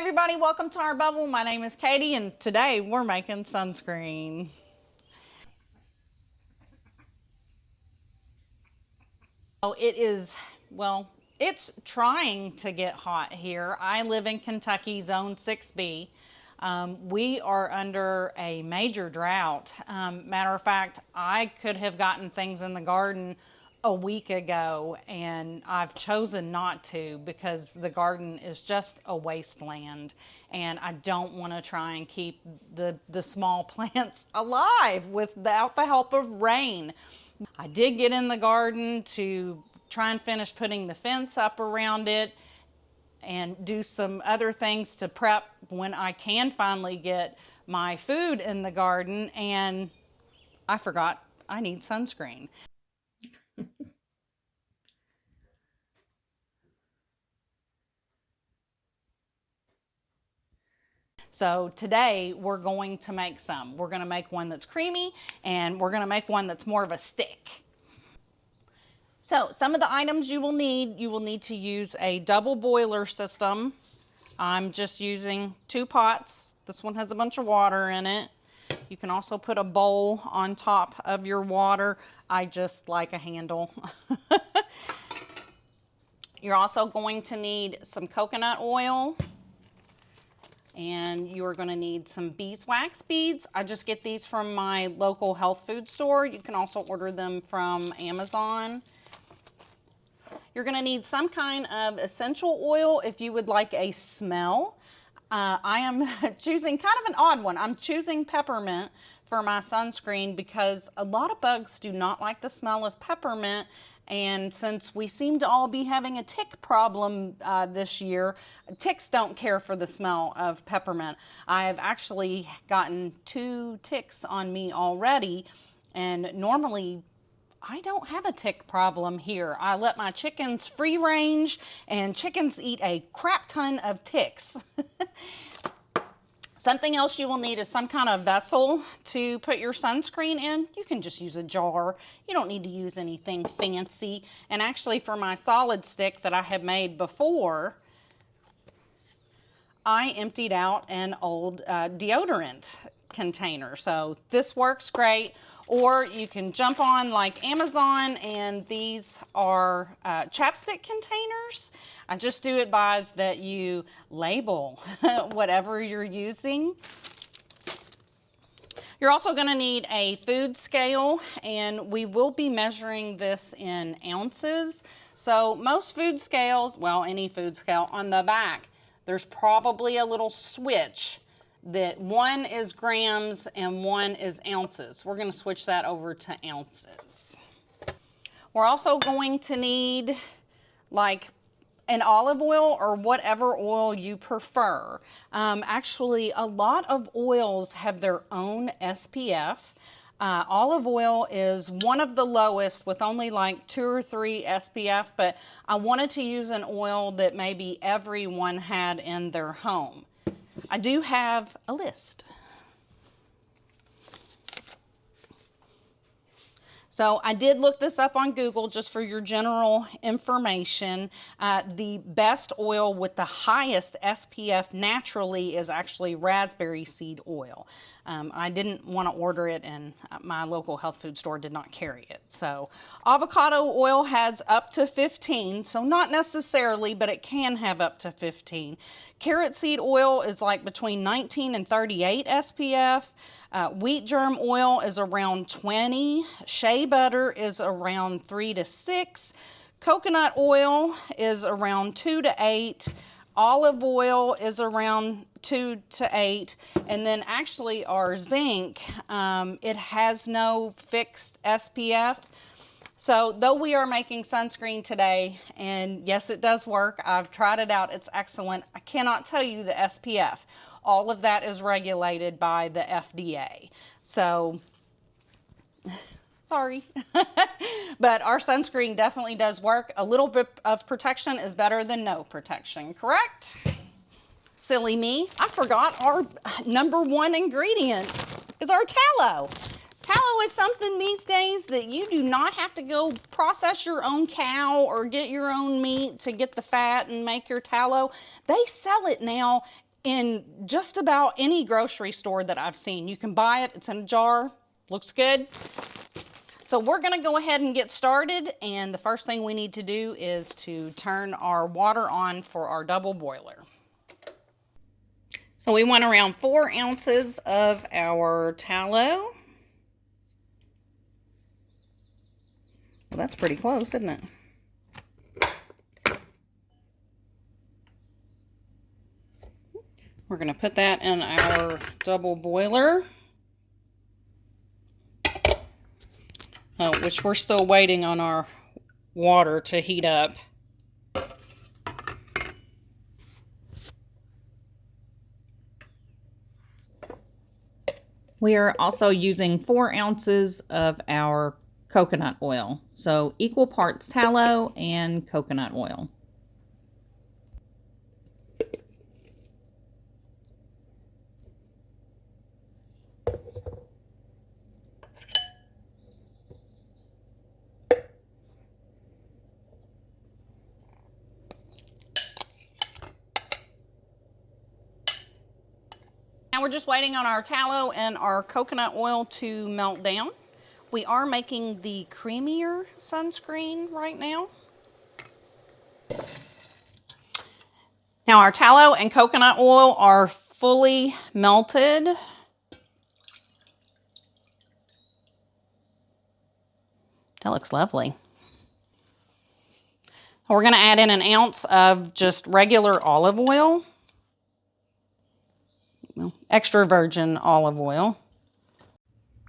everybody, welcome to our bubble. My name is Katie and today we're making sunscreen. Oh, it's trying to get hot here. I live in Kentucky, Zone 6B. We are under a major drought. Matter of fact, I could have gotten things in the garden a week ago and I've chosen not to because the garden is just a wasteland and I don't want to try and keep the small plants alive without the help of rain. I did get in the garden to try and finish putting the fence up around it and do some other things to prep when I can finally get my food in the garden, and I forgot I need sunscreen. So today we're going to make some. We're going to make one that's creamy and we're going to make one that's more of a stick. So some of the items you will need to use a double boiler system. I'm just using 2 pots. This one has a bunch of water in it. You can also put a bowl on top of your water. I just like a handle. You're also going to need some coconut oil. And you're going to need some beeswax beads. I just get these from my local health food store. You can also order them from Amazon. You're going to need some kind of essential oil if you would like a smell. I am choosing kind of an odd one. I'm choosing peppermint for my sunscreen because a lot of bugs do not like the smell of peppermint. And since we seem to all be having a tick problem this year, ticks don't care for the smell of peppermint. I have actually gotten 2 ticks on me already, and normally I don't have a tick problem here. I let my chickens free range, and chickens eat a crap ton of ticks. Something else you will need is some kind of vessel to put your sunscreen in. You can just use a jar. You don't need to use anything fancy. And actually for my solid stick that I have made before, I emptied out an old deodorant container. So this works great. Or you can jump on like Amazon, and these are chapstick containers. I just do advise that you label whatever you're using. You're also going to need a food scale, and we will be measuring this in ounces. So most food scales, well, any food scale, on the back, there's probably a little switch that one is grams and one is ounces. We're going to switch that over to ounces. We're also going to need like an olive oil or whatever oil you prefer. Actually, a lot of oils have their own SPF. Olive oil is one of the lowest with only like 2 or 3 SPF, but I wanted to use an oil that maybe everyone had in their home. I do have a list. So I did look this up on Google just for your general information. The best oil with the highest SPF naturally is actually raspberry seed oil. I didn't want to order it, and my local health food store did not carry it. So avocado oil has up to 15, so not necessarily, but it can have up to 15. Carrot seed oil is like between 19 and 38 SPF. Wheat germ oil is around 20. Shea butter is around 3 to 6. Coconut oil is around 2 to 8. Olive oil is around 2 to 8. And then actually our zinc, it has no fixed SPF. So though we are making sunscreen today, and yes, it does work. I've tried it out. It's excellent. I cannot tell you the SPF. All of that is regulated by the FDA. So, sorry. But our sunscreen definitely does work. A little bit of protection is better than no protection, correct? Silly me. I forgot our #1 ingredient is our tallow. Tallow is something these days that you do not have to go process your own cow or get your own meat to get the fat and make your tallow. They sell it now in just about any grocery store that I've seen. You can buy it, it's in a jar, looks good. So we're gonna go ahead and get started, and the first thing we need to do is to turn our water on for our double boiler. So we want around 4 ounces of our tallow. Well, that's pretty close, isn't it? We're going to put that in our double boiler, which we're still waiting on our water to heat up. We are also using 4 ounces of our coconut oil, so equal parts tallow and coconut oil. Now we're just waiting on our tallow and our coconut oil to melt down. We are making the creamier sunscreen right now. Now our tallow and coconut oil are fully melted. That looks lovely. We're going to add in 1 ounce of just regular olive oil. Extra virgin olive oil.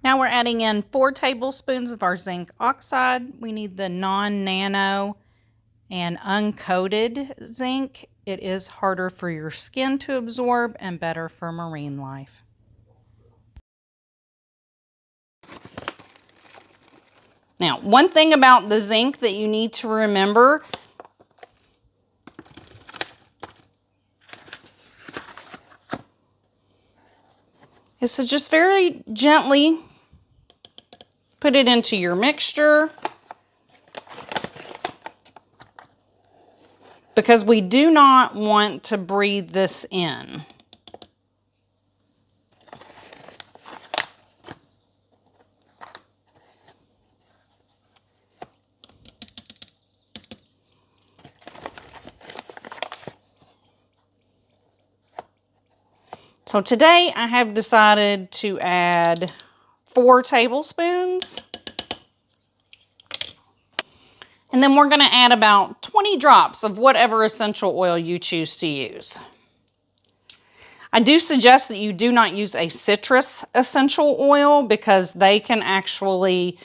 Now we're adding in 4 tablespoons of our zinc oxide. We need the non-nano and uncoated zinc. It is harder for your skin to absorb and better for marine life. Now, one thing about the zinc that you need to remember is to just very gently put it into your mixture, because we do not want to breathe this in. So today I have decided to add 4 tablespoons. And then we're going to add about 20 drops of whatever essential oil you choose to use. I do suggest that you do not use a citrus essential oil, because they can actually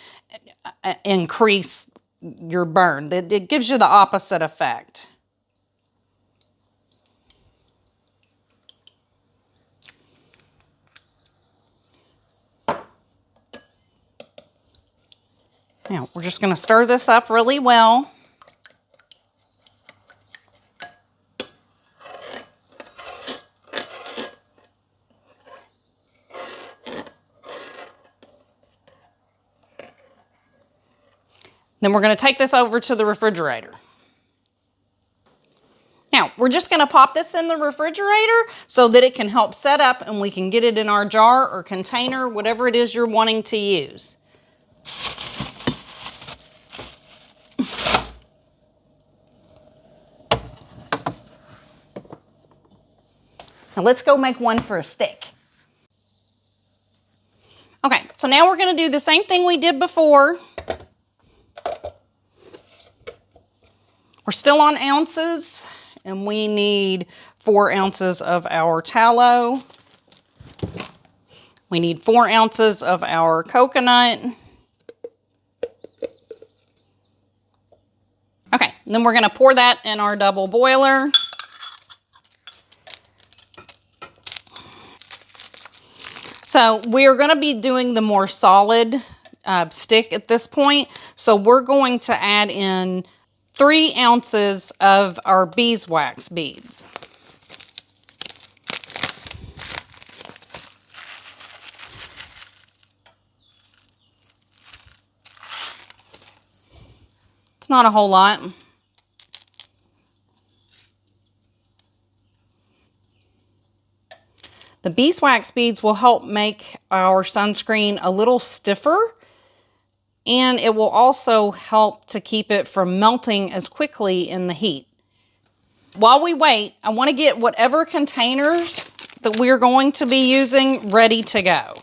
increase your burn. It gives you the opposite effect. Now, we're just going to stir this up really well. Then we're going to take this over to the refrigerator. Now, we're just going to pop this in the refrigerator so that it can help set up and we can get it in our jar or container, whatever it is you're wanting to use. Now let's go make one for a stick. Okay, so now we're going to do the same thing we did before. We're still on ounces, and we need 4 ounces of our tallow. We need 4 ounces of our coconut. Okay, and then we're going to pour that in our double boiler. So we're going to be doing the more solid stick at this point. So we're going to add in 3 ounces of our beeswax beads. It's not a whole lot. The beeswax beads will help make our sunscreen a little stiffer, and it will also help to keep it from melting as quickly in the heat. While we wait, I want to get whatever containers that we're going to be using ready to go.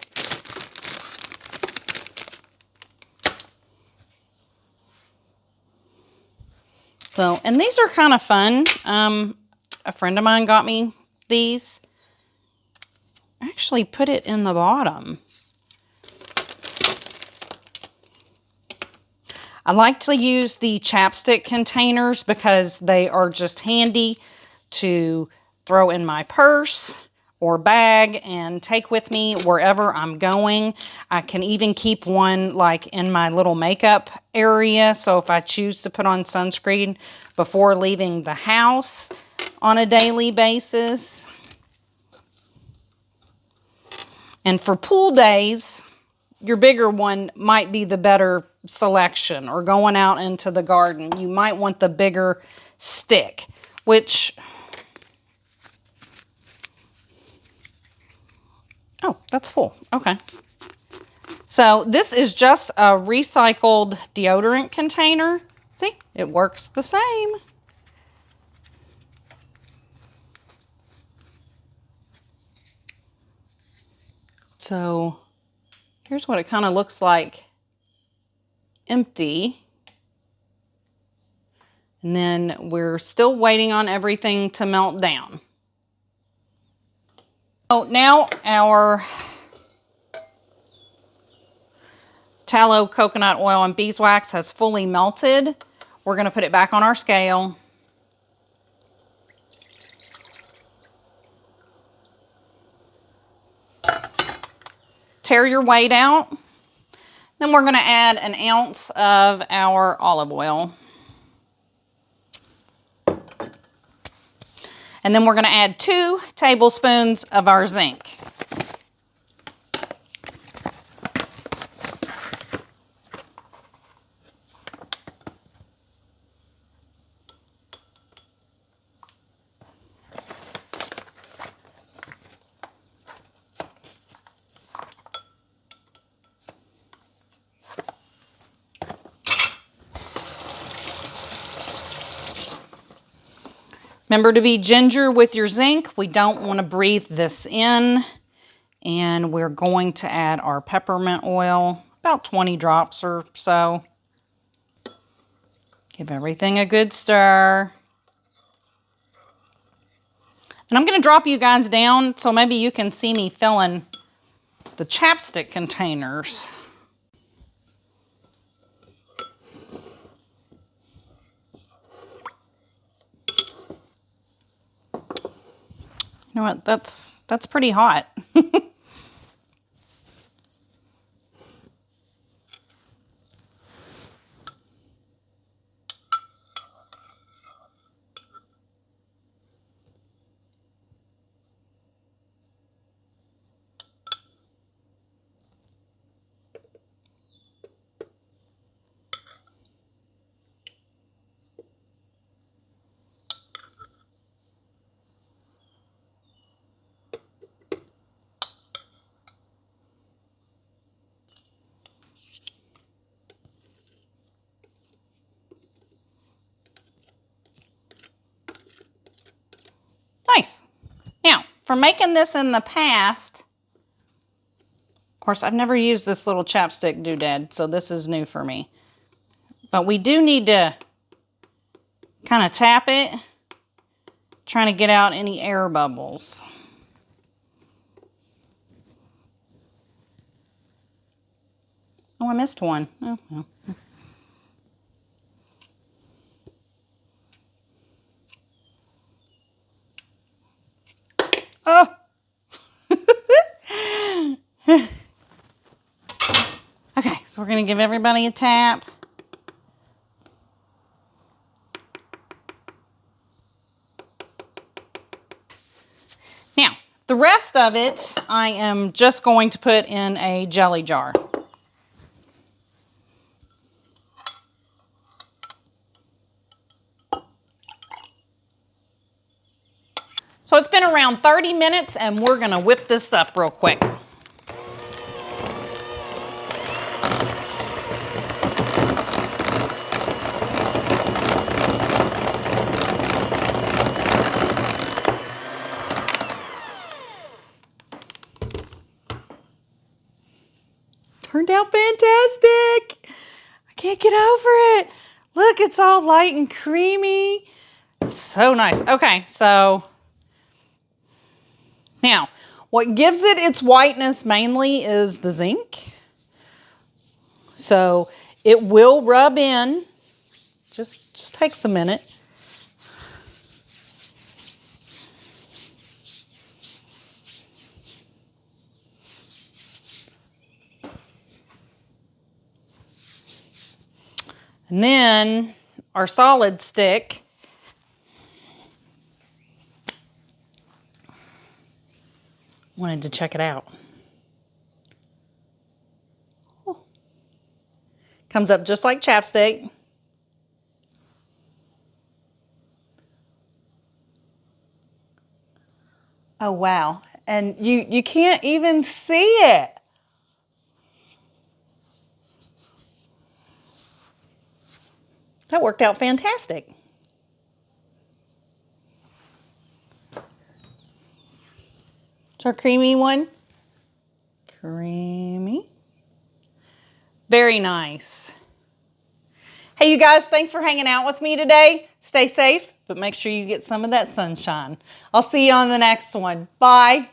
So, and these are kind of fun. A friend of mine got me these. Actually put it in the bottom. I like to use the chapstick containers because they are just handy to throw in my purse or bag and take with me wherever I'm going. I can even keep one like in my little makeup area. So if I choose to put on sunscreen before leaving the house on a daily basis. And for pool days, your bigger one might be the better selection, or going out into the garden. You might want the bigger stick, which, oh, that's full. Okay. So this is just a recycled deodorant container. See, it works the same. So here's what it kind of looks like empty. And then we're still waiting on everything to melt down. So now our tallow, coconut oil, and beeswax has fully melted. We're going to put it back on our scale. Tear your weight out. Then we're going to add an ounce of our olive oil. And then we're going to add 2 tablespoons of our zinc. Remember to be ginger with your zinc. We don't want to breathe this in. And we're going to add our peppermint oil, about 20 drops or so. Give everything a good stir. And I'm going to drop you guys down so maybe you can see me filling the chapstick containers. You know what? That's pretty hot. Nice. Now, for making this in the past, of course, I've never used this little chapstick doodad, so this is new for me. But we do need to kind of tap it, trying to get out any air bubbles. Oh, I missed one. Oh, well. Oh! Okay, so we're going to give everybody a tap. Now, the rest of it, I am just going to put in a jelly jar. So it's been around 30 minutes and we're gonna whip this up real quick. Turned out fantastic. I can't get over it. Look, it's all light and creamy. It's so nice. Okay, so now what gives it its whiteness mainly is the zinc. So it will rub in. Just takes a minute. And then our solid stick. Wanted to check it out. Oh. Comes up just like chapstick. Oh wow. And you can't even see it. That worked out fantastic. It's our creamy one. Creamy. Very nice. Hey, you guys, thanks for hanging out with me today. Stay safe, but make sure you get some of that sunshine. I'll see you on the next one. Bye.